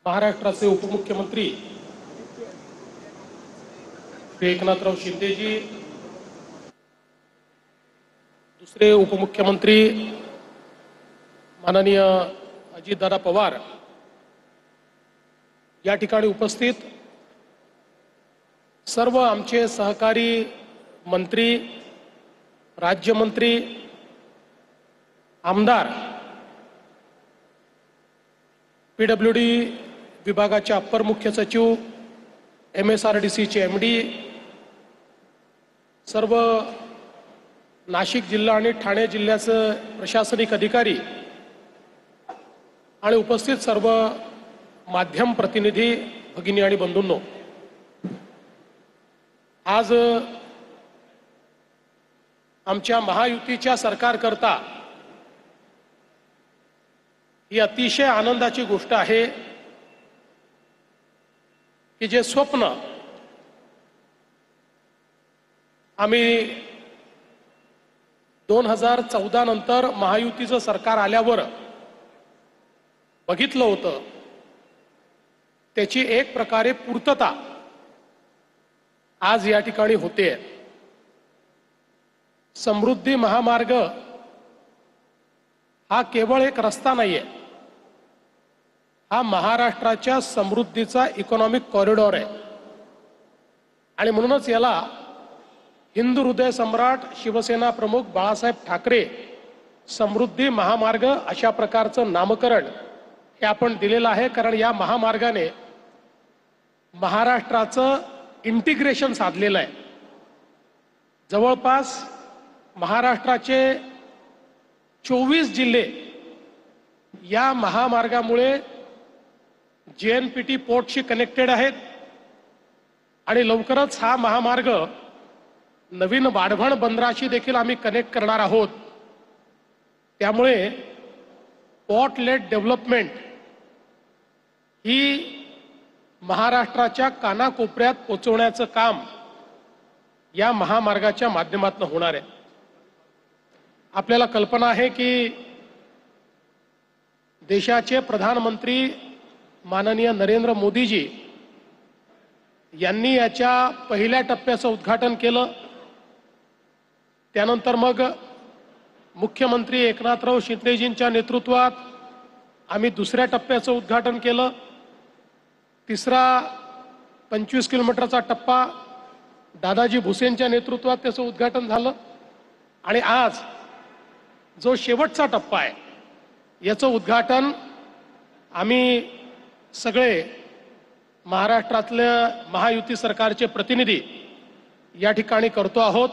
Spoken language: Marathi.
महाराष्ट्राचे उपमुख्यमंत्री श्री एकनाथराव शिंदेजी, दुसरे उपमुख्यमंत्री माननीय अजितदादा पवार या ठिकाणी उपस्थित सर्व आमचे सहकारी मंत्री, राज्यमंत्री, आमदार, पीडब्ल्यूडी विभागाचे अप्पर मुख्य सचिव, MSRDCचे MD, सर्व नाशिक जिल्हा आणि ठाणे जिल्ह्याचे प्रशासनिक अधिकारी आणि उपस्थित सर्व माध्यम प्रतिनिधी भगिनी आणि बंधूंनो, आज आमच्या महायुतीच्या सरकारकरता ही अतिशय आनंदाची गोष्ट आहे की जे स्वप्न आम्ही 2014 नंतर महायुतीचं सरकार आल्यावर बघितलं होतं, त्याची एक प्रकारे पूर्तता आज या ठिकाणी होते. समृद्धी महामार्ग हा केवळ एक रस्ता नाहीये, हा महाराष्ट्राच्या समृद्धीचा इकॉनॉमिक कॉरिडॉर आहे. आणि म्हणूनच याला हिंदू हृदय सम्राट शिवसेना प्रमुख बाळासाहेब ठाकरे समृद्धी महामार्ग अशा प्रकारचं नामकरण हे आपण दिलेलं आहे. कारण या महामार्गाने महाराष्ट्राचं इंटिग्रेशन साधलेलं आहे. जवळपास महाराष्ट्राचे 24 जिल्हे या महामार्गामुळे JNPT पोर्टशी कनेक्टेड आहेत आणि लवकरच हा महामार्ग नवीन वाढवण बंदराशी देखील आम्ही कनेक्ट करणार आहोत. त्यामुळे पोर्ट लेड डेव्हलपमेंट ही महाराष्ट्राच्या कानाकोपऱ्यात पोहोचवण्याचं काम या महामार्गाच्या माध्यमातून होणार आहे. आपल्याला कल्पना आहे की देशाचे प्रधानमंत्री माननीय नरेंद्र मोदीजी यांनी याच्या पहिल्या टप्प्याचं उद्घाटन केलं. त्यानंतर मग मुख्यमंत्री एकनाथराव शिंदेजींच्या नेतृत्वात आम्ही दुसऱ्या टप्प्याचं उद्घाटन केलं. तिसरा 25 किलोमीटरचा टप्पा दादाजी भुसेंच्या नेतृत्वात त्याचं उद्घाटन झालं. आणि आज जो शेवटचा टप्पा आहे याचं उद्घाटन आम्ही सगळे महाराष्ट्रातल्या महायुती सरकारचे प्रतिनिधी या ठिकाणी करतो आहोत.